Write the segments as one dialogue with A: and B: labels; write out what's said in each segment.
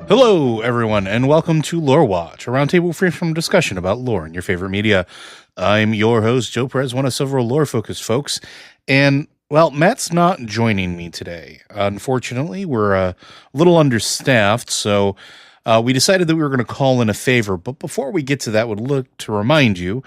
A: Hello, everyone, and welcome to Lore Watch, a roundtable free from discussion about lore and your favorite media. I'm your host, Joe Perez, one of several lore-focused folks, and, well, Matt's not joining me today. Unfortunately, we're a little understaffed, so we decided that we were going to call in a favor, but before we get to that, would look to remind you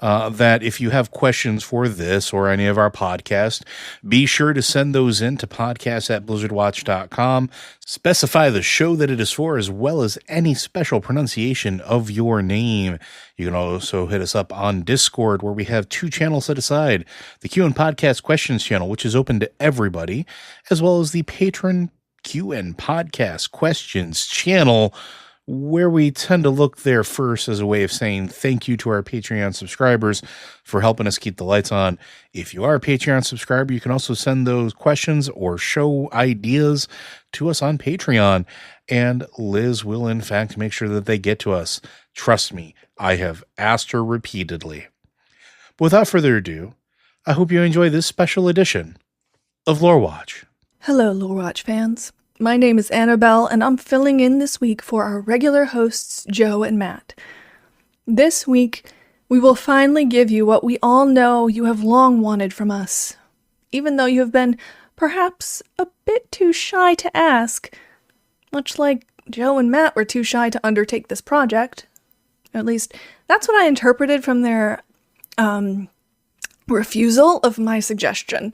A: that if you have questions for this or any of our podcasts, be sure to send those in to podcast@blizzardwatch.com. Specify the show that it is for, as well as any special pronunciation of your name. You can also hit us up on Discord, where we have two channels set aside: the Q and Podcast Questions channel, which is open to everybody, as well as the Patron Q and Podcast Questions channel, where we tend to look there first as a way of saying thank you to our Patreon subscribers for helping us keep the lights on. If you are a Patreon subscriber, you can also send those questions or show ideas to us on Patreon, and Liz will, in fact, make sure that they get to us. Trust me, I have asked her repeatedly. But without further ado, I hope you enjoy this special edition of Lore Watch.
B: Hello, Lore Watch fans. My name is Annabelle, and I'm filling in this week for our regular hosts, Joe and Matt. This week, we will finally give you what we all know you have long wanted from us, even though you have been perhaps a bit too shy to ask, much like Joe and Matt were too shy to undertake this project. At least, that's what I interpreted from their refusal of my suggestion.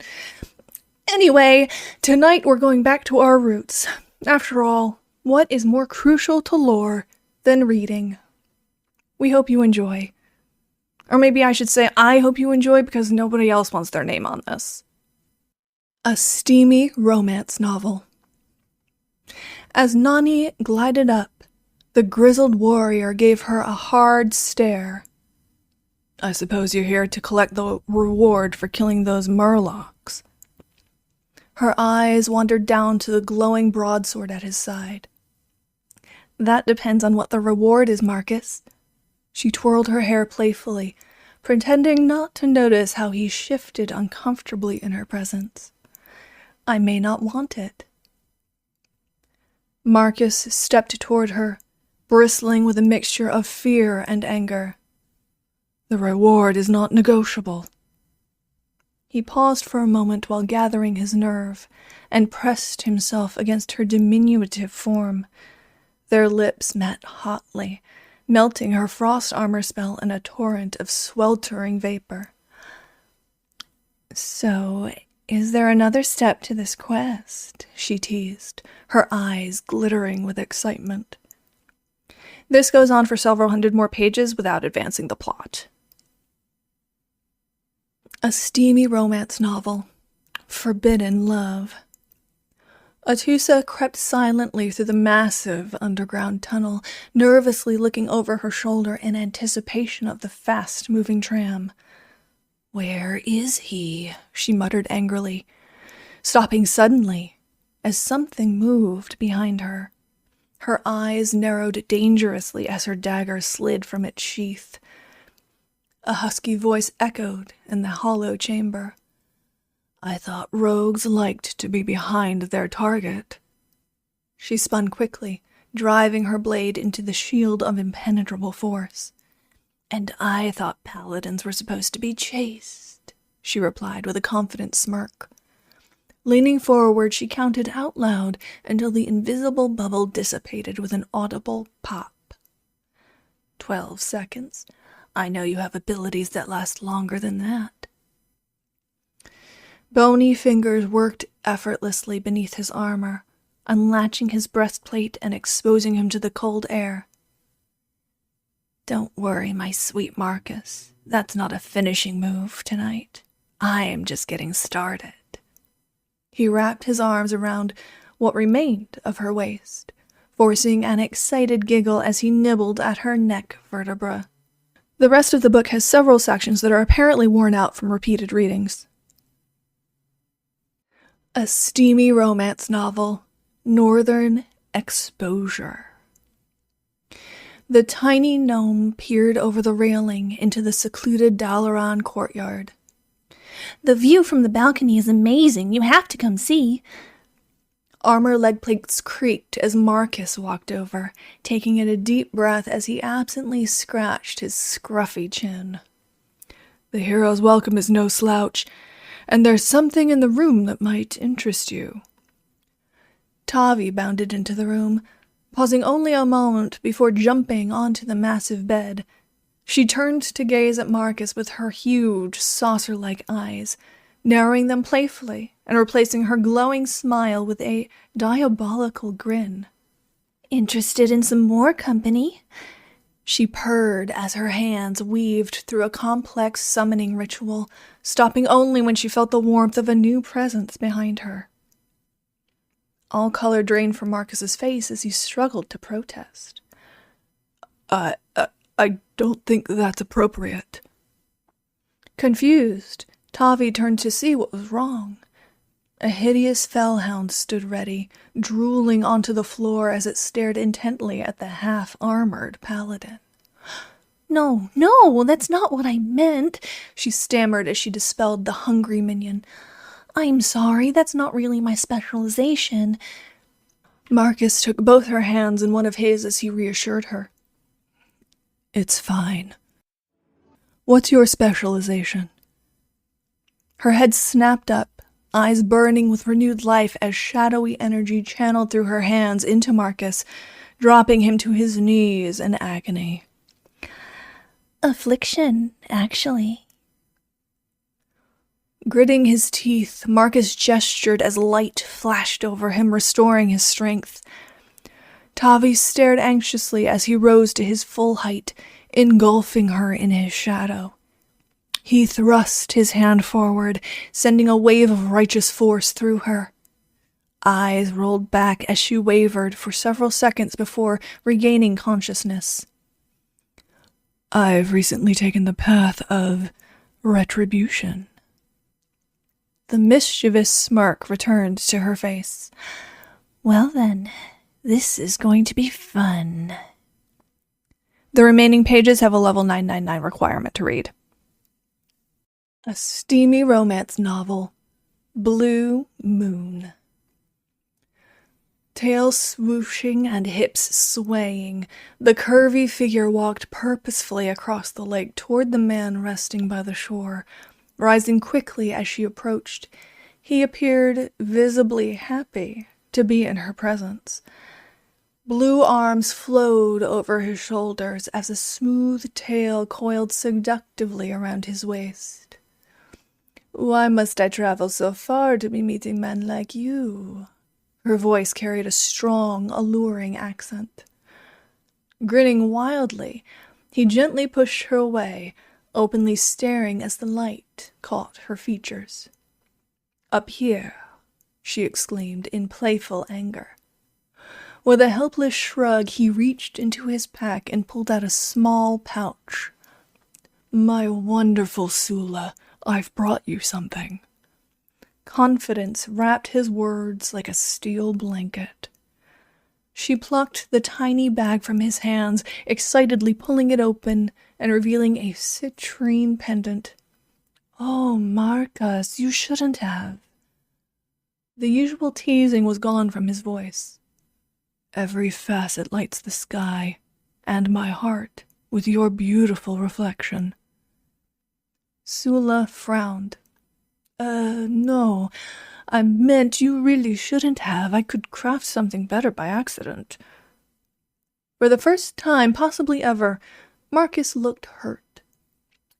B: Anyway, tonight we're going back to our roots. After all, what is more crucial to lore than reading? We hope you enjoy. Or maybe I should say I hope you enjoy, because nobody else wants their name on this. A steamy romance novel. As Nani glided up, the grizzled warrior gave her a hard stare. "I suppose you're here to collect the reward for killing those murlocs." Her eyes wandered down to the glowing broadsword at his side. "That depends on what the reward is, Marcus." She twirled her hair playfully, pretending not to notice how he shifted uncomfortably in her presence. "I may not want it." Marcus stepped toward her, bristling with a mixture of fear and anger. "The reward is not negotiable." He paused for a moment while gathering his nerve, and pressed himself against her diminutive form. Their lips met hotly, melting her frost armor spell in a torrent of sweltering vapor. "So, is there another step to this quest?" she teased, her eyes glittering with excitement. This goes on for several hundred more pages without advancing the plot. A steamy romance novel. Forbidden love. Atusa crept silently through the massive underground tunnel, nervously looking over her shoulder in anticipation of the fast-moving tram. "Where is he?" she muttered angrily, stopping suddenly as something moved behind her. Her eyes narrowed dangerously as her dagger slid from its sheath. A husky voice echoed in the hollow chamber. "I thought rogues liked to be behind their target." She spun quickly, driving her blade into the shield of impenetrable force. "And I thought paladins were supposed to be chaste," she replied with a confident smirk. Leaning forward, she counted out loud until the invisible bubble dissipated with an audible pop. 12 seconds. I know you have abilities that last longer than that." Bony fingers worked effortlessly beneath his armor, unlatching his breastplate and exposing him to the cold air. "Don't worry, my sweet Marcus. That's not a finishing move tonight. I am just getting started." He wrapped his arms around what remained of her waist, forcing an excited giggle as he nibbled at her neck vertebra. The rest of the book has several sections that are apparently worn out from repeated readings. A steamy romance novel. Northern Exposure. The tiny gnome peered over the railing into the secluded Dalaran courtyard.
C: "The view from the balcony is amazing. You have to come see."
B: Armor leg plates creaked as Marcus walked over, taking in a deep breath as he absently scratched his scruffy chin. The hero's welcome is no slouch, and there's something in the room that might interest you. Tavi bounded into the room, pausing only a moment before jumping onto the massive bed. She turned to gaze at Marcus with her huge, saucer-like eyes, narrowing them playfully and replacing her glowing smile with a diabolical grin. "Interested in some more company?" She purred as her hands weaved through a complex summoning ritual, stopping only when she felt the warmth of a new presence behind her. All color drained from Marcus's face as he struggled to protest. I don't think that's appropriate." Confused, Tavi turned to see what was wrong. A hideous fellhound stood ready, drooling onto the floor as it stared intently at the half-armored paladin. No, that's not what I meant," she stammered as she dispelled the hungry minion. "I'm sorry, that's not really my specialization." Marcus took both her hands in one of his as he reassured her. "It's fine. What's your specialization?" Her head snapped up, eyes burning with renewed life as shadowy energy channeled through her hands into Marcus, dropping him to his knees in agony. "Affliction, actually." Gritting his teeth, Marcus gestured as light flashed over him, restoring his strength. Tavi stared anxiously as he rose to his full height, engulfing her in his shadow. He thrust his hand forward, sending a wave of righteous force through her. Eyes rolled back as she wavered for several seconds before regaining consciousness. "I've recently taken the path of retribution." The mischievous smirk returned to her face. "Well then, this is going to be fun." The remaining pages have a level 999 requirement to read. A steamy romance novel, Blue Moon. Tail swooshing and hips swaying, the curvy figure walked purposefully across the lake toward the man resting by the shore. Rising quickly as she approached, he appeared visibly happy to be in her presence. Blue arms flowed over his shoulders as a smooth tail coiled seductively around his waist. "Why must I travel so far to be meeting men like you?" Her voice carried a strong, alluring accent. Grinning wildly, he gently pushed her away, openly staring as the light caught her features. "Up here," she exclaimed in playful anger. With a helpless shrug, he reached into his pack and pulled out a small pouch. "My wonderful Sula, I've brought you something." Confidence wrapped his words like a steel blanket. She plucked the tiny bag from his hands, excitedly pulling it open and revealing a citrine pendant. "Oh, Marcus, you shouldn't have." The usual teasing was gone from his voice. "Every facet lights the sky, and my heart with your beautiful reflection." Sula frowned. No, I meant you really shouldn't have. I could craft something better by accident." For the first time, possibly ever, Marcus looked hurt.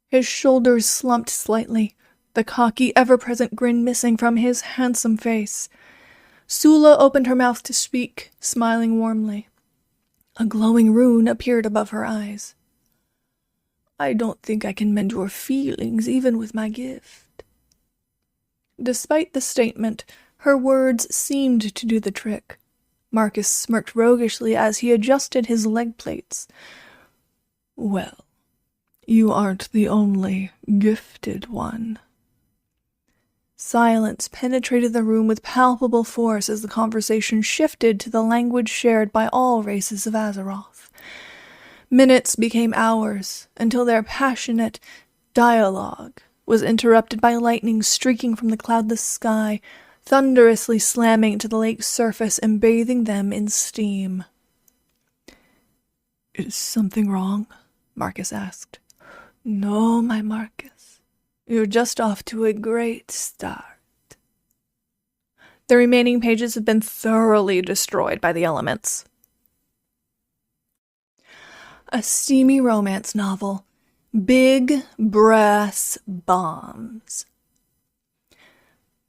B: His shoulders slumped slightly, the cocky, ever-present grin missing from his handsome face. Sula opened her mouth to speak, smiling warmly. A glowing rune appeared above her eyes. "I don't think I can mend your feelings even with my gift." Despite the statement, her words seemed to do the trick. Marcus smirked roguishly as he adjusted his leg plates. "Well, you aren't the only gifted one." Silence penetrated the room with palpable force as the conversation shifted to the language shared by all races of Azeroth. Minutes became hours, until their passionate dialogue was interrupted by lightning streaking from the cloudless sky, thunderously slamming into the lake's surface and bathing them in steam. "Is something wrong?" Marcus asked. "No, my Marcus. You're just off to a great start." The remaining pages have been thoroughly destroyed by the elements. A steamy romance novel. Big brass bombs.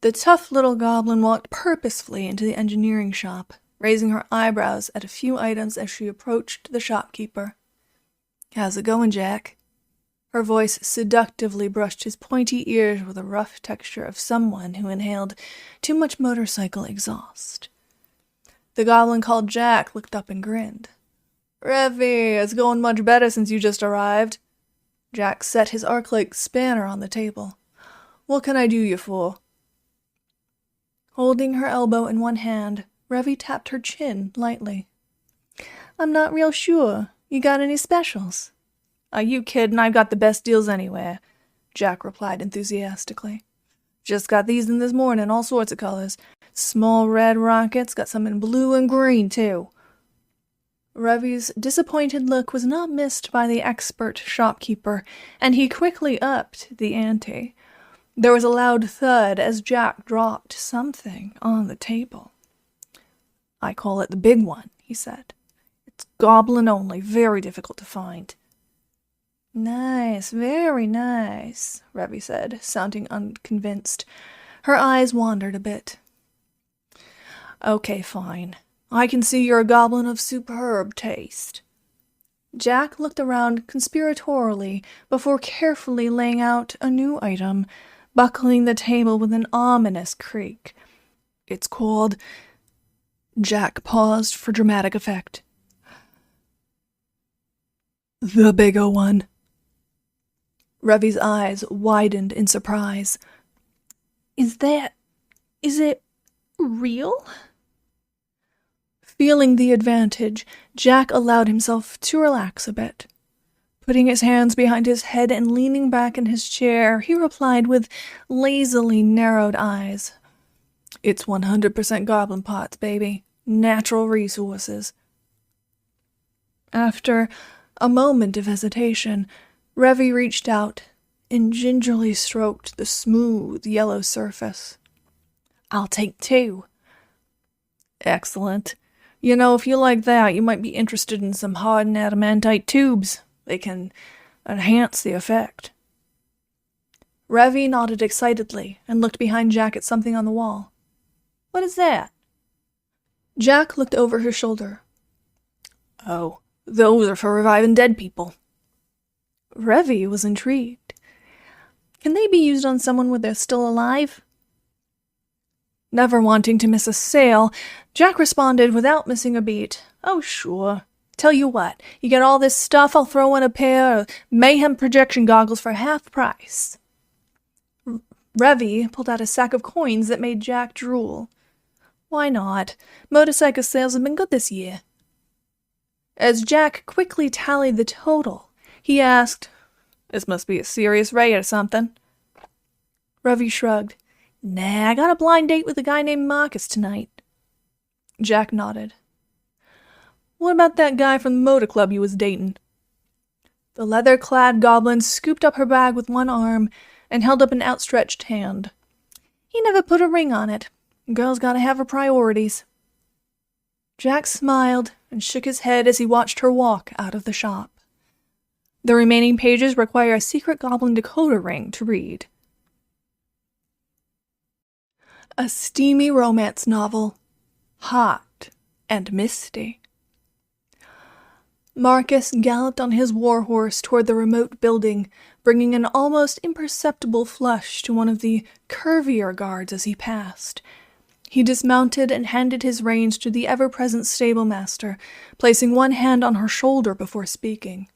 B: The tough little goblin walked purposefully into the engineering shop, raising her eyebrows at a few items as she approached the shopkeeper. "How's it going, Jack?" Her voice seductively brushed his pointy ears with a rough texture of someone who inhaled too much motorcycle exhaust. The goblin called Jack looked up and grinned. "Revy, it's going much better since you just arrived." Jack set his arc-like spanner on the table. "What can I do you for?" Holding her elbow in one hand, Revy tapped her chin lightly. "I'm not real sure. You got any specials?" "Are you kidding? I've got the best deals anywhere," Jack replied enthusiastically. "Just got these in this morning, all sorts of colors. Small red rockets, got some in blue and green, too." Revy's disappointed look was not missed by the expert shopkeeper, and he quickly upped the ante. There was a loud thud as Jack dropped something on the table. "I call it the big one," he said. "It's goblin only, very difficult to find." "Nice, very nice," Revy said, sounding unconvinced. Her eyes wandered a bit. "Okay, fine. I can see you're a goblin of superb taste." Jack looked around conspiratorially before carefully laying out a new item, buckling the table with an ominous creak. "It's called—" Jack paused for dramatic effect. "The bigger one." Revy's eyes widened in surprise. Is it real?" Feeling the advantage, Jack allowed himself to relax a bit. Putting his hands behind his head and leaning back in his chair, he replied with lazily narrowed eyes. "It's 100% goblin parts, baby. Natural resources." After a moment of hesitation, Revy reached out and gingerly stroked the smooth yellow surface. "I'll take 2. "Excellent. You know, if you like that, you might be interested in some hardened adamantite tubes. They can enhance the effect." Revy nodded excitedly and looked behind Jack at something on the wall. "What is that?" Jack looked over her shoulder. "Oh, those are for reviving dead people." Revy was intrigued. "Can they be used on someone when they're still alive?" Never wanting to miss a sale, Jack responded without missing a beat. "Oh, sure. Tell you what, you get all this stuff, I'll throw in a pair of Mayhem projection goggles for half price." Revy pulled out a sack of coins that made Jack drool. "Why not? Motorcycle sales have been good this year." As Jack quickly tallied the total, he asked, "This must be a serious raid or something." Revy shrugged. "Nah, I got a blind date with a guy named Marcus tonight." Jack nodded. "What about that guy from the motor club you was dating?" The leather-clad goblin scooped up her bag with one arm and held up an outstretched hand. "He never put a ring on it. Girl's gotta have her priorities." Jack smiled and shook his head as he watched her walk out of the shop. The remaining pages require a secret goblin decoder ring to read. A steamy romance novel. Hot and misty. Marcus galloped on his warhorse toward the remote building, bringing an almost imperceptible flush to one of the curvier guards as he passed. He dismounted and handed his reins to the ever-present stablemaster, placing one hand on her shoulder before speaking.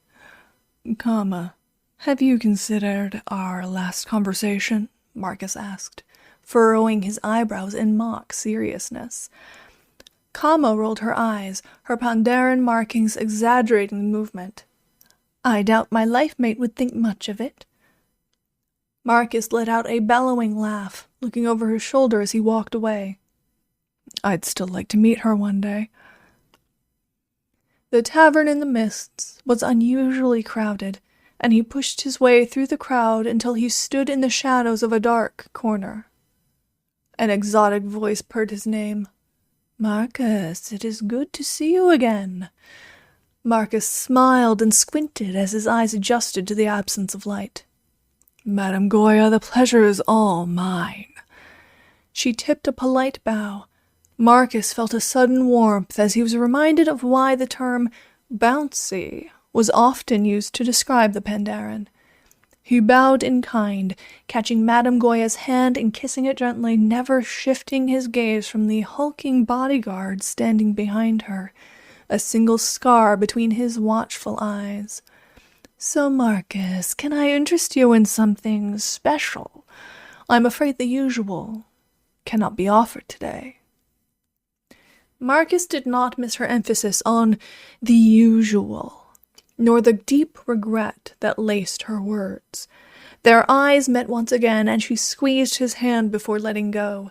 B: "Kama, have you considered our last conversation?" Marcus asked, furrowing his eyebrows in mock seriousness. Kama rolled her eyes, her Pandaren markings exaggerating the movement. "I doubt my life mate would think much of it." Marcus let out a bellowing laugh. looking over his shoulder as he walked away. I'd still like to meet her one day. The tavern in the mists was unusually crowded, and he pushed his way through the crowd until he stood in the shadows of a dark corner. An exotic voice purred his name. Marcus, it is good to see you again. Marcus smiled and squinted as his eyes adjusted to the absence of light. Madame Goya, the pleasure is all mine. She tipped a polite bow. Marcus felt a sudden warmth as he was reminded of why the term bouncy was often used to describe the Pandaren. He bowed in kind, catching Madame Goya's hand and kissing it gently, never shifting his gaze from the hulking bodyguard standing behind her, a single scar between his watchful eyes. So, Marcus, can I interest you in something special? I'm afraid the usual cannot be offered today. Marcus did not miss her emphasis on the usual, nor the deep regret that laced her words. Their eyes met once again, and she squeezed his hand before letting go.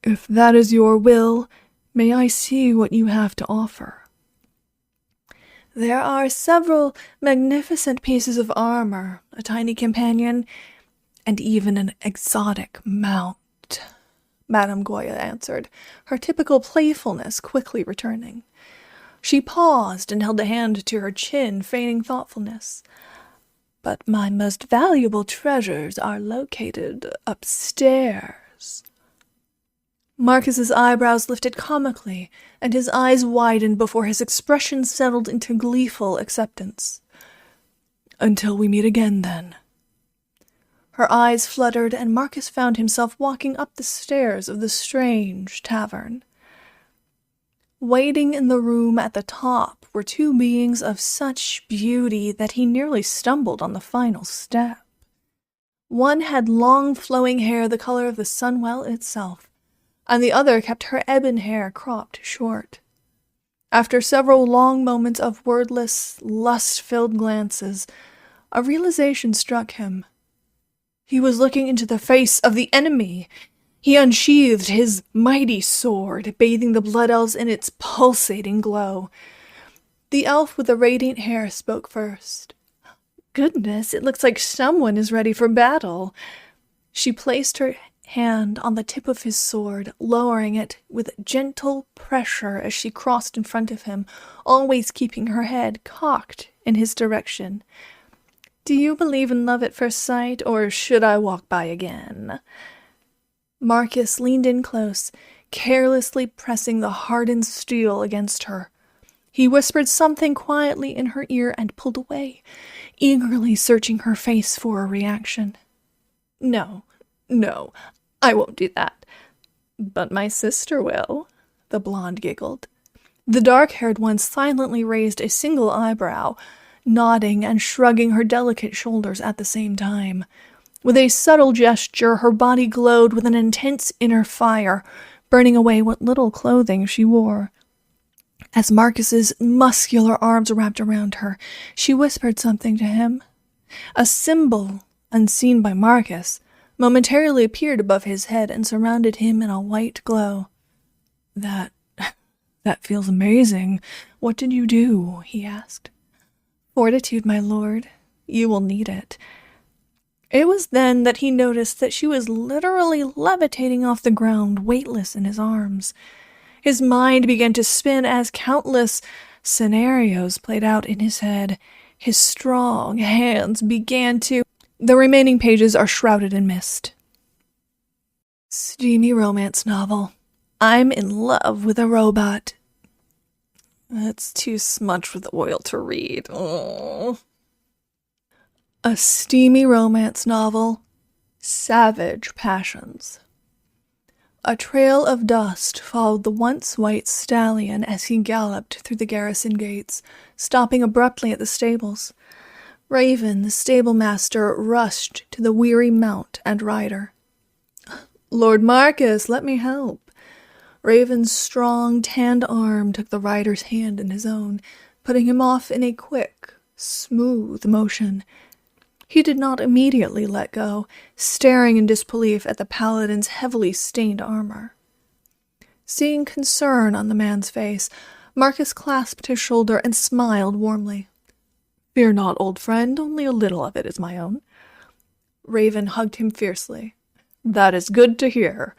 B: If that is your will, may I see what you have to offer? There are several magnificent pieces of armor, a tiny companion, and even an exotic mount, Madame Goya answered, her typical playfulness quickly returning. She paused and held a hand to her chin, feigning thoughtfulness. But my most valuable treasures are located upstairs. Marcus's eyebrows lifted comically, and his eyes widened before his expression settled into gleeful acceptance. Until we meet again, then. Her eyes fluttered, and Marcus found himself walking up the stairs of the strange tavern. Waiting in the room at the top were two beings of such beauty that he nearly stumbled on the final step. One had long flowing hair the color of the sunwell itself, and the other kept her ebon hair cropped short. After several long moments of wordless, lust-filled glances, a realization struck him. He was looking into the face of the enemy. He unsheathed his mighty sword, bathing the blood elves in its pulsating glow. The elf with the radiant hair spoke first. Goodness, it looks like someone is ready for battle. She placed her hand on the tip of his sword, lowering it with gentle pressure as she crossed in front of him, always keeping her head cocked in his direction. Do you believe in love at first sight, or should I walk by again? Marcus leaned in close, carelessly pressing the hardened steel against her. He whispered something quietly in her ear and pulled away, eagerly searching her face for a reaction. No, I won't do that. But my sister will, the blonde giggled. The dark-haired one silently raised a single eyebrow, nodding and shrugging her delicate shoulders at the same time. With a subtle gesture, her body glowed with an intense inner fire, burning away what little clothing she wore. As Marcus's muscular arms wrapped around her, she whispered something to him. A symbol, unseen by Marcus, momentarily appeared above his head and surrounded him in a white glow. That feels amazing. What did you do? He asked. Fortitude, my lord. You will need it. It was then that he noticed that she was literally levitating off the ground, weightless in his arms. His mind began to spin as countless scenarios played out in his head. His strong hands began to... The remaining pages are shrouded in mist. Steamy romance novel. I'm in love with a robot. That's too smudged with oil to read. Oh. A steamy romance novel. Savage passions. A trail of dust followed the once white stallion as he galloped through the garrison gates, stopping abruptly at the stables. Raven, the stablemaster, rushed to the weary mount and rider. Lord Marcus, let me help. Raven's strong, tanned arm took the rider's hand in his own, putting him off in a quick, smooth motion. He did not immediately let go, staring in disbelief at the paladin's heavily stained armor. Seeing concern on the man's face, Marcus clasped his shoulder and smiled warmly. "Fear not, old friend, only a little of it is my own." Raven hugged him fiercely. "That is good to hear."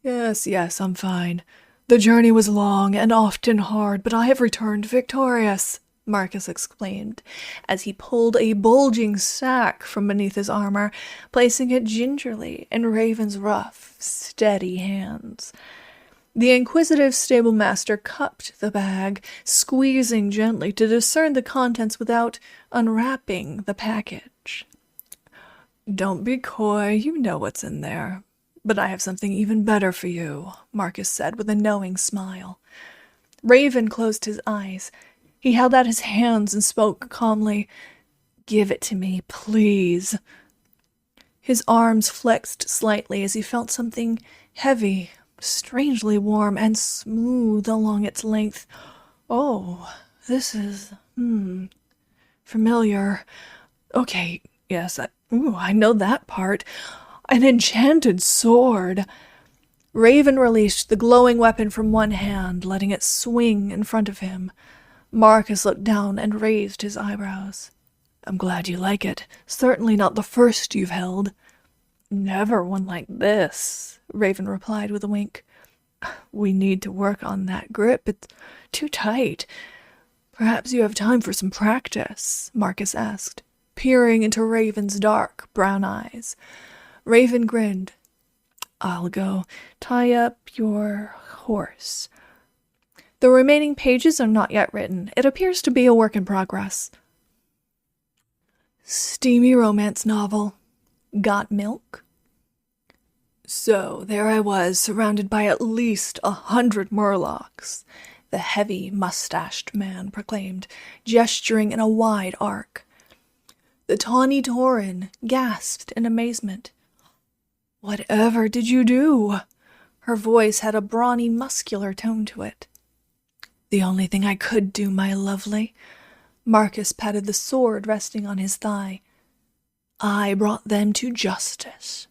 B: Yes, I'm fine. The journey was long and often hard, but I have returned victorious," Marcus exclaimed, as he pulled a bulging sack from beneath his armor, placing it gingerly in Raven's rough, steady hands. The inquisitive stablemaster cupped the bag, squeezing gently to discern the contents without unwrapping the package. "Don't be coy, you know what's in there. But I have something even better for you," Marcus said with a knowing smile. Raven closed his eyes. He held out his hands and spoke calmly. "Give it to me, please." His arms flexed slightly as he felt something heavy, strangely warm, and smooth along its length. "Oh, this is, familiar. Okay, yes, I know that part. An enchanted sword." Raven released the glowing weapon from one hand, letting it swing in front of him. Marcus looked down and raised his eyebrows. "I'm glad you like it. Certainly not the first you've held." "Never one like this," Raven replied with a wink. "We need to work on that grip. It's too tight." "Perhaps you have time for some practice?" Marcus asked, peering into Raven's dark brown eyes. Raven grinned. "I'll go tie up your horse. The remaining pages are not yet written. It appears to be a work in progress." Steamy romance novel. Got milk? So there I was, surrounded by at least 100 Murlocs, the heavy, mustached man proclaimed, gesturing in a wide arc. The tawny Tauren gasped in amazement. "Whatever did you do?" Her voice had a brawny, muscular tone to it. "The only thing I could do, my lovely." Marcus patted the sword resting on his thigh. "I brought them to justice."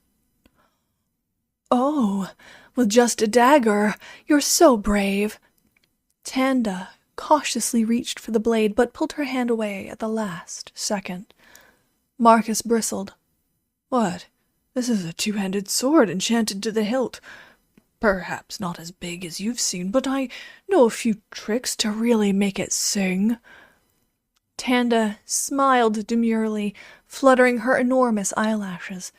B: "Oh, with just a dagger. You're so brave." Tanda cautiously reached for the blade, but pulled her hand away at the last second. Marcus bristled. "What? This is a two-handed sword enchanted to the hilt. Perhaps not as big as you've seen, but I know a few tricks to really make it sing." Tanda smiled demurely, fluttering her enormous eyelashes.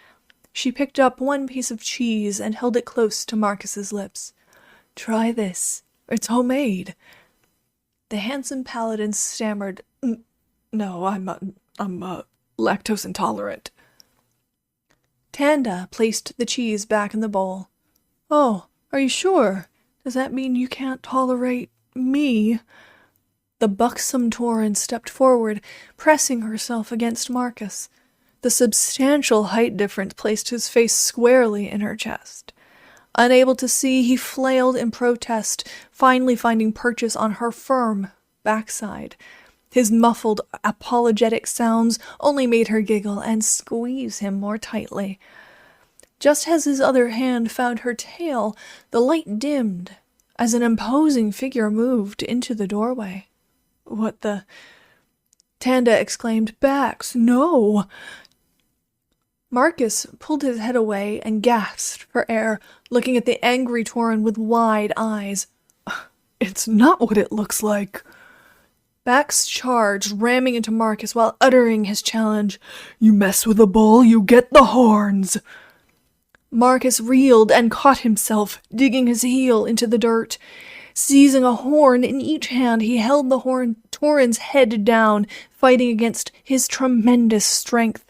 B: She picked up one piece of cheese and held it close to Marcus's lips. "Try this. It's homemade." The handsome paladin stammered, "No, I'm lactose intolerant." Tanda placed the cheese back in the bowl. "Oh, are you sure? Does that mean you can't tolerate me?" The buxom Tauren stepped forward, pressing herself against Marcus. The substantial height difference placed his face squarely in her chest. Unable to see, he flailed in protest, finally finding purchase on her firm backside. His muffled, apologetic sounds only made her giggle and squeeze him more tightly. Just as his other hand found her tail, the light dimmed as an imposing figure moved into the doorway. "What the—" Tanda exclaimed, "Bax, no!" Marcus pulled his head away and gasped for air, looking at the angry Tauren with wide eyes. "It's not what it looks like." Bax charged, ramming into Marcus while uttering his challenge. "You mess with a bull, you get the horns." Marcus reeled and caught himself, digging his heel into the dirt. Seizing a horn in each hand, he held the Tauren's head down, fighting against his tremendous strength.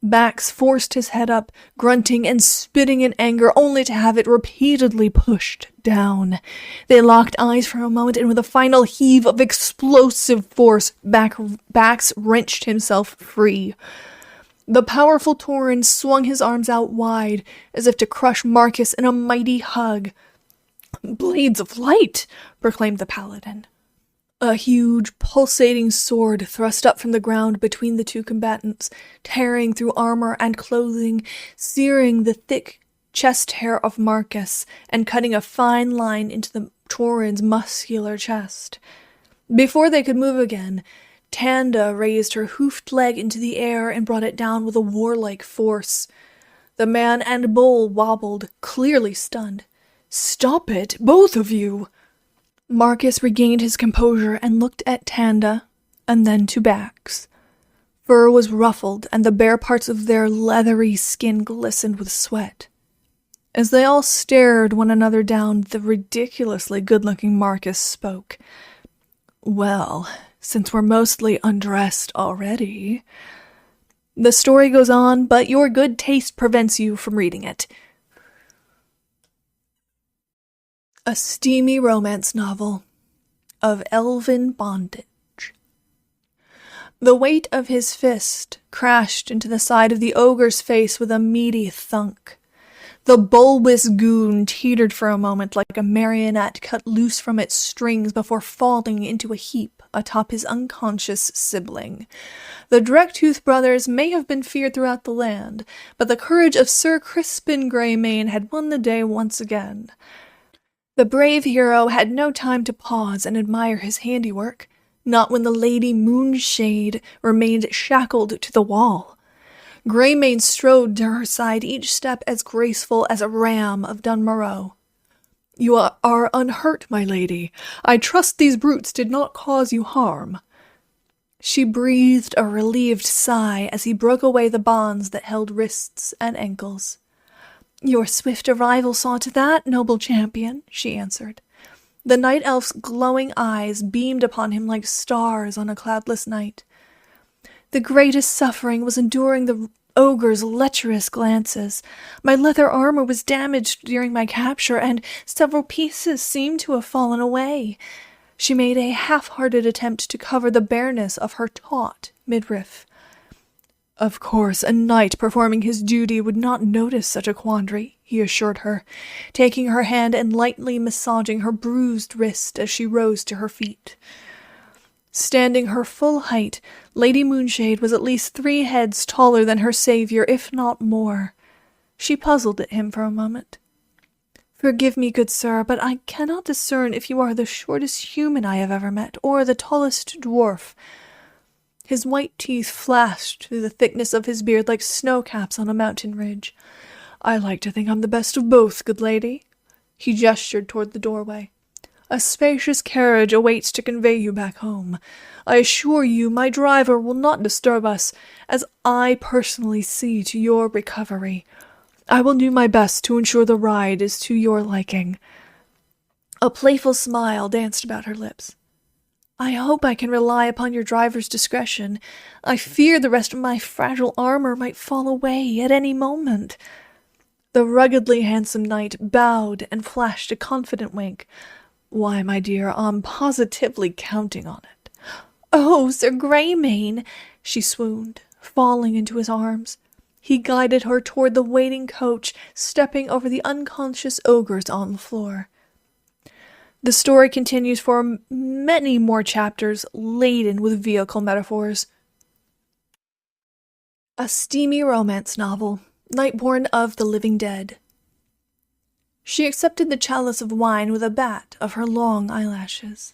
B: Bax forced his head up, grunting and spitting in anger, only to have it repeatedly pushed down. They locked eyes for a moment, and with a final heave of explosive force, Bax wrenched himself free. The powerful Tauren swung his arms out wide, as if to crush Marcus in a mighty hug. "Blades of light!" proclaimed the paladin. A huge, pulsating sword thrust up from the ground between the two combatants, tearing through armor and clothing, searing the thick chest hair of Marcus, and cutting a fine line into the Tauren's muscular chest. Before they could move again, Tanda raised her hoofed leg into the air and brought it down with a warlike force. The man and bull wobbled, clearly stunned. "Stop it, both of you!" Marcus regained his composure and looked at Tanda, and then to Bax. Fur was ruffled, and the bare parts of their leathery skin glistened with sweat. As they all stared one another down, the ridiculously good-looking Marcus spoke. "Well, since we're mostly undressed already..." The story goes on, but your good taste prevents you from reading it. A steamy romance novel of elven bondage. The weight of his fist crashed into the side of the ogre's face with a meaty thunk. The bulbous goon teetered for a moment like a marionette cut loose from its strings before falling into a heap atop his unconscious sibling. The Direct-Tooth brothers may have been feared throughout the land, but the courage of Sir Crispin Greymane had won the day once again. The brave hero had no time to pause and admire his handiwork, not when the Lady Moonshade remained shackled to the wall. Greymane strode to her side, each step as graceful as a ram of Dunmorrow. "You are unhurt, my lady. I trust these brutes did not cause you harm." She breathed a relieved sigh as he broke away the bonds that held wrists and ankles. "Your swift arrival saw to that, noble champion," she answered. The night elf's glowing eyes beamed upon him like stars on a cloudless night. "The greatest suffering was enduring the ogre's lecherous glances. My leather armor was damaged during my capture, and several pieces seemed to have fallen away." She made a half-hearted attempt to cover the bareness of her taut midriff. "Of course, a knight performing his duty would not notice such a quandary," he assured her, taking her hand and lightly massaging her bruised wrist as she rose to her feet. Standing her full height, Lady Moonshade was at least 3 heads taller than her savior, if not more. She puzzled at him for a moment. "Forgive me, good sir, but I cannot discern if you are the shortest human I have ever met, or the tallest dwarf." His white teeth flashed through the thickness of his beard like snow-caps on a mountain ridge. "I like to think I'm the best of both, good lady." He gestured toward the doorway. "A spacious carriage awaits to convey you back home. I assure you my driver will not disturb us, as I personally see to your recovery. I will do my best to ensure the ride is to your liking." A playful smile danced about her lips. "I hope I can rely upon your driver's discretion. I fear the rest of my fragile armor might fall away at any moment." The ruggedly handsome knight bowed and flashed a confident wink. "Why, my dear, I'm positively counting on it." "Oh, Sir Greymane!" she swooned, falling into his arms. He guided her toward the waiting coach, stepping over the unconscious ogres on the floor. The story continues for many more chapters laden with vehicle metaphors. A steamy romance novel, Nightborn of the Living Dead. She accepted the chalice of wine with a bat of her long eyelashes.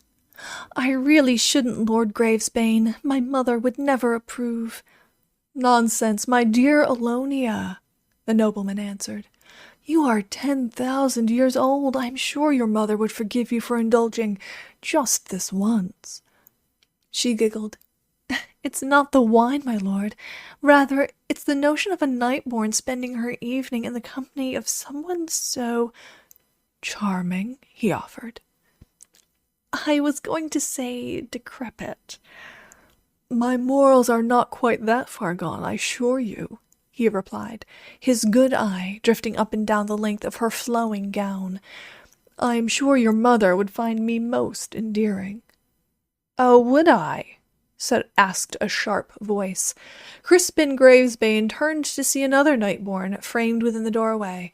B: "I really shouldn't, Lord Gravesbane. My mother would never approve." "Nonsense, my dear Alonia," the nobleman answered. "You are 10,000 years old. I'm sure your mother would forgive you for indulging just this once." She giggled. "It's not the wine, my lord. Rather, it's the notion of a Nightborn spending her evening in the company of someone so charming," he offered. "I was going to say decrepit." "My morals are not quite that far gone, I assure you," he replied, his good eye drifting up and down the length of her flowing gown. "I am sure your mother would find me most endearing." "Oh, would I?" asked a sharp voice. Crispin Gravesbane turned to see another Nightborn framed within the doorway.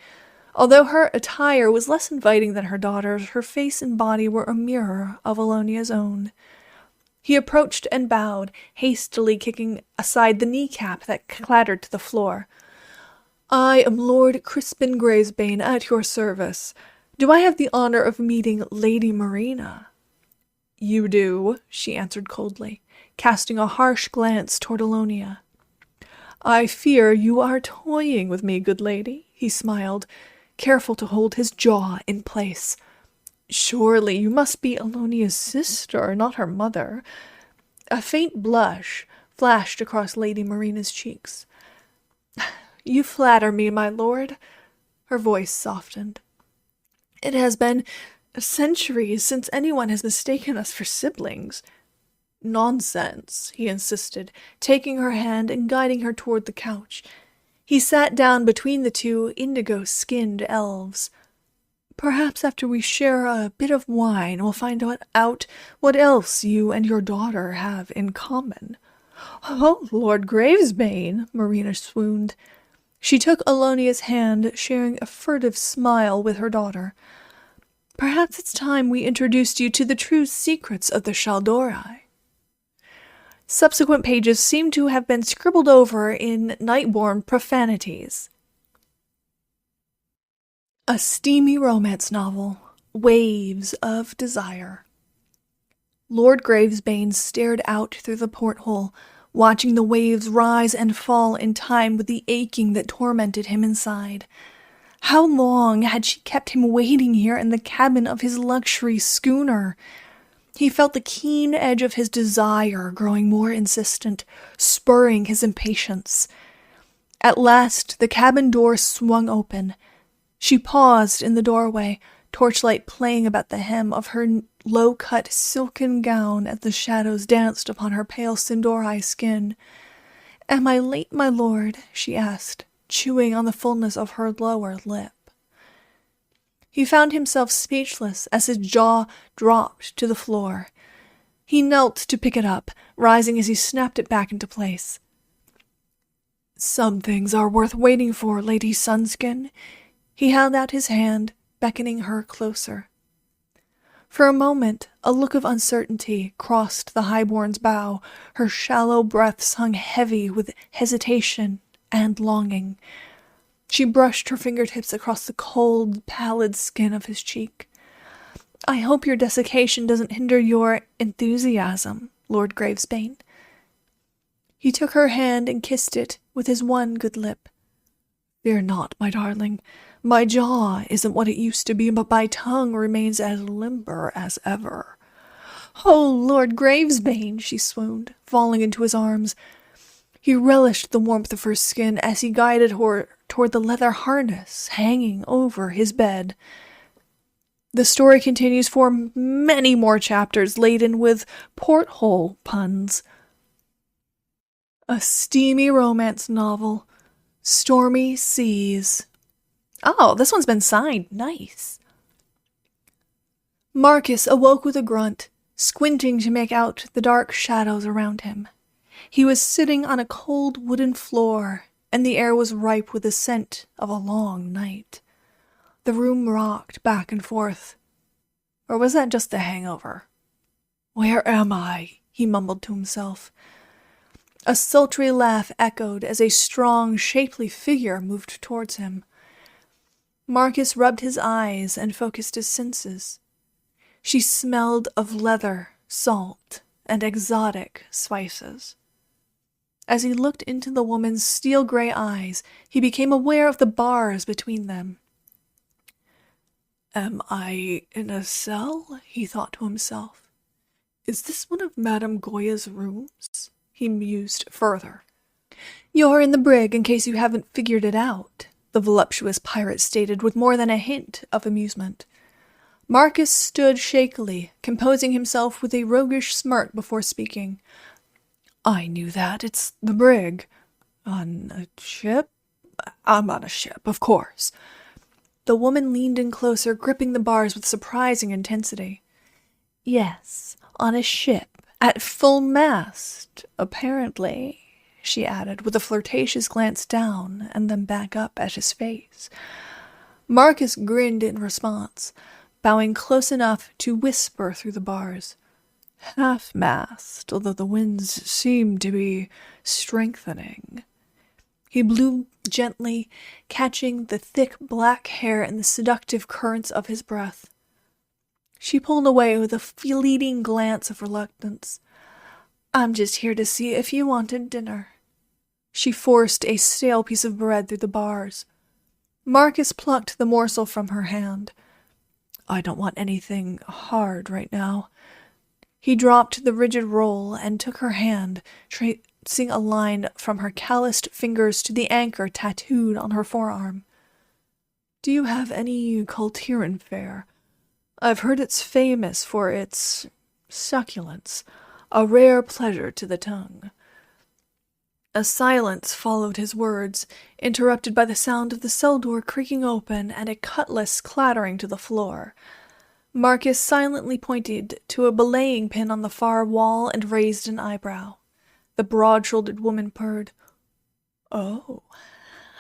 B: Although her attire was less inviting than her daughter's, her face and body were a mirror of Alonia's own. He approached and bowed, hastily kicking aside the kneecap that clattered to the floor. "I am Lord Crispin Gravesbane, at your service. Do I have the honor of meeting Lady Marina?" "You do," she answered coldly, casting a harsh glance toward Alonia. "I fear you are toying with me, good lady," he smiled, careful to hold his jaw in place. "Surely you must be Alonia's sister, not her mother." A faint blush flashed across Lady Marina's cheeks. "You flatter me, my lord." Her voice softened. "It has been centuries since anyone has mistaken us for siblings." "Nonsense," he insisted, taking her hand and guiding her toward the couch. He sat down between the two indigo-skinned elves. "Perhaps after we share a bit of wine, we'll find out what else you and your daughter have in common." "Oh, Lord Gravesbane!" Marina swooned. She took Alonia's hand, sharing a furtive smile with her daughter. "Perhaps it's time we introduced you to the true secrets of the Shaldori." Subsequent pages seem to have been scribbled over in Nightborn profanities. A steamy romance novel, Waves of Desire. Lord Gravesbane stared out through the porthole, watching the waves rise and fall in time with the aching that tormented him inside. How long had she kept him waiting here in the cabin of his luxury schooner? He felt the keen edge of his desire growing more insistent, spurring his impatience. At last, the cabin door swung open. She paused in the doorway, torchlight playing about the hem of her low-cut silken gown as the shadows danced upon her pale Sindori skin. "Am I late, my lord?" she asked, chewing on the fullness of her lower lip. He found himself speechless as his jaw dropped to the floor. He knelt to pick it up, rising as he snapped it back into place. "Some things are worth waiting for, Lady Sunskin." He held out his hand, beckoning her closer. For a moment, a look of uncertainty crossed the highborn's brow. Her shallow breaths hung heavy with hesitation and longing. She brushed her fingertips across the cold, pallid skin of his cheek. "I hope your desiccation doesn't hinder your enthusiasm, Lord Gravesbane." He took her hand and kissed it with his one good lip. "Fear not, my darling. My jaw isn't what it used to be, but my tongue remains as limber as ever." "Oh, Lord Gravesbane!" she swooned, falling into his arms. He relished the warmth of her skin as he guided her toward the leather harness hanging over his bed. The story continues for many more chapters laden with porthole puns. A steamy romance novel, Stormy Seas. Oh, this one's been signed. Nice. Marcus awoke with a grunt, squinting to make out the dark shadows around him. He was sitting on a cold wooden floor, and the air was ripe with the scent of a long night. The room rocked back and forth. Or was that just a hangover? "Where am I?" he mumbled to himself. A sultry laugh echoed as a strong, shapely figure moved towards him. Marcus rubbed his eyes and focused his senses. She smelled of leather, salt, and exotic spices. As he looked into the woman's steel-gray eyes, he became aware of the bars between them. "Am I in a cell?" he thought to himself. "Is this one of Madame Goya's rooms?" He mused further. "You're in the brig in case you haven't figured it out," the voluptuous pirate stated with more than a hint of amusement. Marcus stood shakily, composing himself with a roguish smirk before speaking. "I knew that. It's the brig." "On a ship?" "I'm on a ship, of course." The woman leaned in closer, gripping the bars with surprising intensity. "Yes, on a ship, at full mast, apparently," she added, with a flirtatious glance down and then back up at his face. Marcus grinned in response, bowing close enough to whisper through the bars. half-mast, although the winds seemed to be strengthening. He blew gently, catching the thick black hair in the seductive currents of his breath. She pulled away with a fleeting glance of reluctance. "I'm just here to see if you wanted dinner." She forced a stale piece of bread through the bars. Marcus plucked the morsel from her hand. "I don't want anything hard right now." He dropped the rigid roll and took her hand, tracing a line from her calloused fingers to the anchor tattooed on her forearm. "Do you have any Kultiran fare? I've heard it's famous for its succulence, a rare pleasure to the tongue." A silence followed his words, interrupted by the sound of the cell door creaking open and a cutlass clattering to the floor. Marcus silently pointed to a belaying pin on the far wall and raised an eyebrow. The broad-shouldered woman purred. "Oh,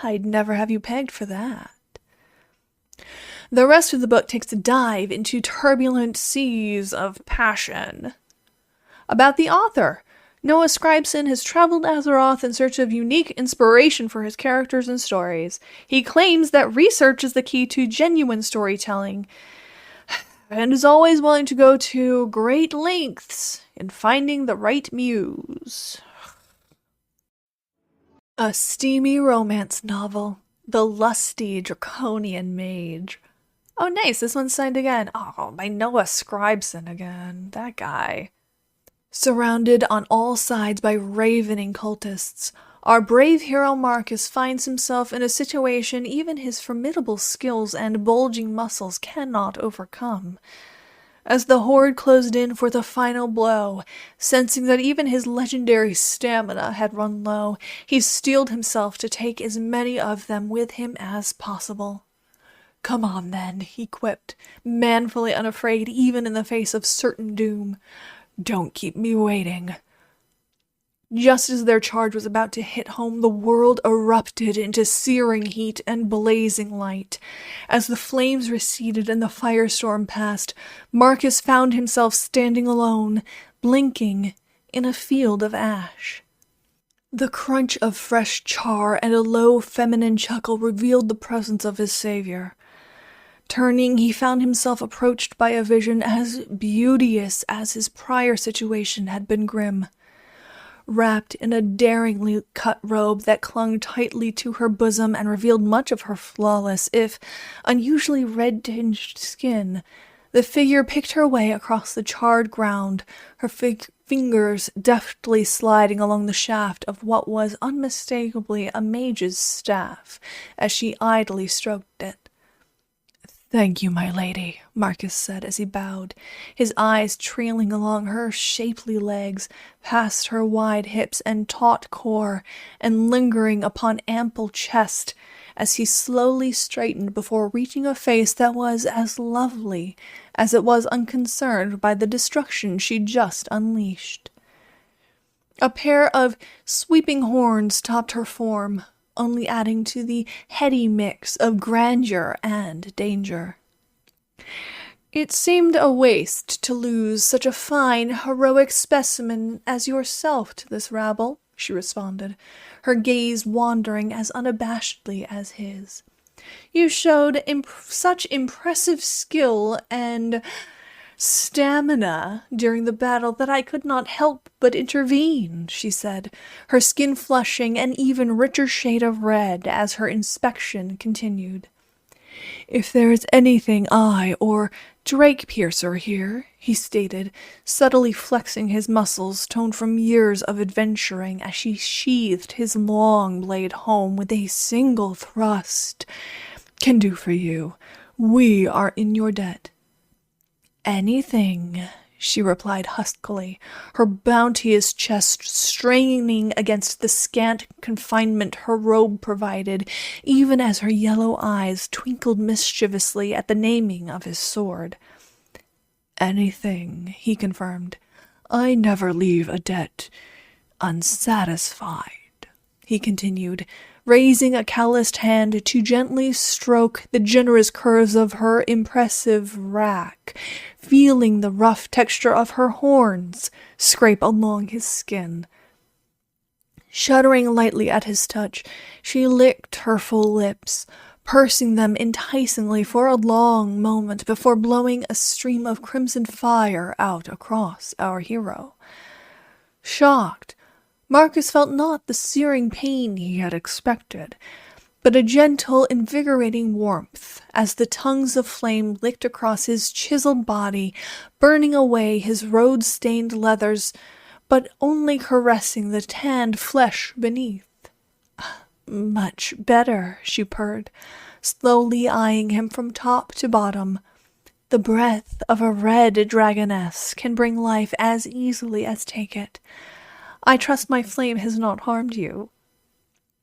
B: I'd never have you pegged for that." The rest of the book takes a dive into turbulent seas of passion. About the author, Noah Scribeson has traveled Azeroth in search of unique inspiration for his characters and stories. He claims that research is the key to genuine storytelling, and is always willing to go to great lengths in finding the right muse. A steamy romance novel, The Lusty Draconian Mage. Oh, nice, this one's signed again. Oh, by Noah Scribeson again. That guy. Surrounded on all sides by ravening cultists, our brave hero Marcus finds himself in a situation even his formidable skills and bulging muscles cannot overcome. As the horde closed in for the final blow, sensing that even his legendary stamina had run low, he steeled himself to take as many of them with him as possible. "Come on, then," he quipped, manfully unafraid even in the face of certain doom. "Don't keep me waiting." Just as their charge was about to hit home, the world erupted into searing heat and blazing light. As the flames receded and the firestorm passed, Marcus found himself standing alone, blinking, in a field of ash. The crunch of fresh char and a low feminine chuckle revealed the presence of his savior. Turning, he found himself approached by a vision as beauteous as his prior situation had been grim. Wrapped in a daringly cut robe that clung tightly to her bosom and revealed much of her flawless, if unusually red-tinged skin, the figure picked her way across the charred ground, her fingers deftly sliding along the shaft of what was unmistakably a mage's staff as she idly stroked it. "Thank you, my lady," Marcus said as he bowed, his eyes trailing along her shapely legs, past her wide hips and taut core, and lingering upon ample chest, as he slowly straightened before reaching a face that was as lovely as it was unconcerned by the destruction she just unleashed. A pair of sweeping horns topped her form, only adding to the heady mix of grandeur and danger. "It seemed a waste to lose such a fine, heroic specimen as yourself to this rabble," she responded, her gaze wandering as unabashedly as his. "You showed such impressive skill and stamina during the battle that I could not help but intervene," she said, her skin flushing an even richer shade of red as her inspection continued. "If there is anything I or Drakepiercer here," he stated, subtly flexing his muscles toned from years of adventuring as she sheathed his long blade home with a single thrust, "can do for you, we are in your debt." "Anything," she replied huskily, her bounteous chest straining against the scant confinement her robe provided, even as her yellow eyes twinkled mischievously at the naming of his sword. "Anything," he confirmed. "I never leave a debt unsatisfied." he continued, raising a calloused hand to gently stroke the generous curves of her impressive rack, feeling the rough texture of her horns scrape along his skin. Shuddering lightly at his touch, she licked her full lips, pursing them enticingly for a long moment before blowing a stream of crimson fire out across our hero. Shocked, Marcus felt not the searing pain he had expected, but a gentle, invigorating warmth as the tongues of flame licked across his chiseled body, burning away his road-stained leathers, but only caressing the tanned flesh beneath. "Much better," she purred, slowly eyeing him from top to bottom. "The breath of a red dragoness can bring life as easily as take it. I trust my flame has not harmed you."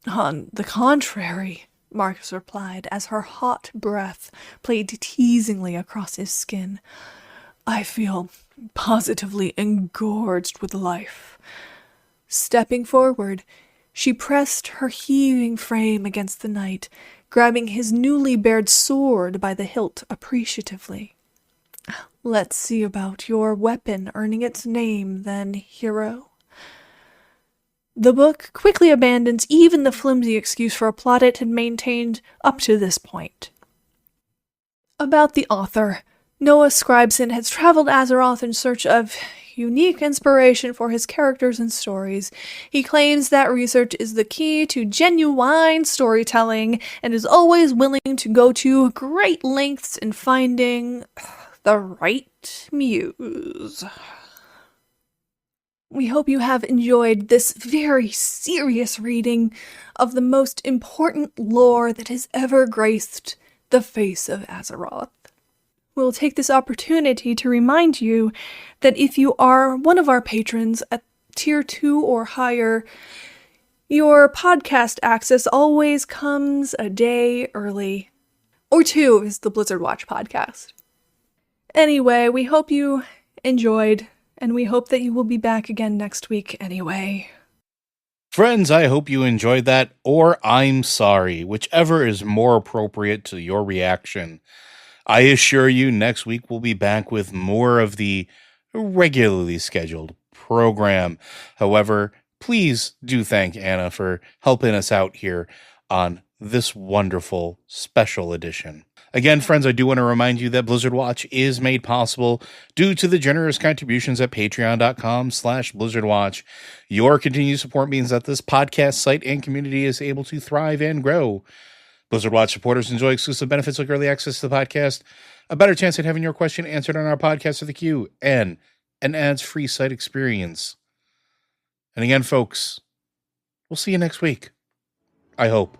B: "On the contrary," Marcus replied as her hot breath played teasingly across his skin. "I feel positively engorged with life." Stepping forward, she pressed her heaving frame against the knight, grabbing his newly bared sword by the hilt appreciatively. "Let's see about your weapon earning its name, then, hero." The book quickly abandons even the flimsy excuse for a plot it had maintained up to this point. About the author. Noah Scribeson has traveled Azeroth in search of unique inspiration for his characters and stories. He claims that research is the key to genuine storytelling and is always willing to go to great lengths in finding the right muse. We hope you have enjoyed this very serious reading of the most important lore that has ever graced the face of Azeroth. We'll take this opportunity to remind you that if you are one of our patrons at Tier 2 or higher, your podcast access always comes a day early. Or 2 is the Blizzard Watch podcast. Anyway, we hope you enjoyed, and we hope that you will be back again next week anyway.
A: Friends, I hope you enjoyed that, or I'm sorry, whichever is more appropriate to your reaction. I assure you next week we'll be back with more of the regularly scheduled program. However, please do thank Anna for helping us out here on this wonderful special edition. Again, friends, I do want to remind you that Blizzard Watch is made possible due to the generous contributions at patreon.com/BlizzardWatch. Your continued support means that this podcast site and community is able to thrive and grow. Blizzard Watch supporters enjoy exclusive benefits like early access to the podcast, a better chance at having your question answered on our podcast of the queue, and an ads-free site experience. And again, folks, we'll see you next week. I hope.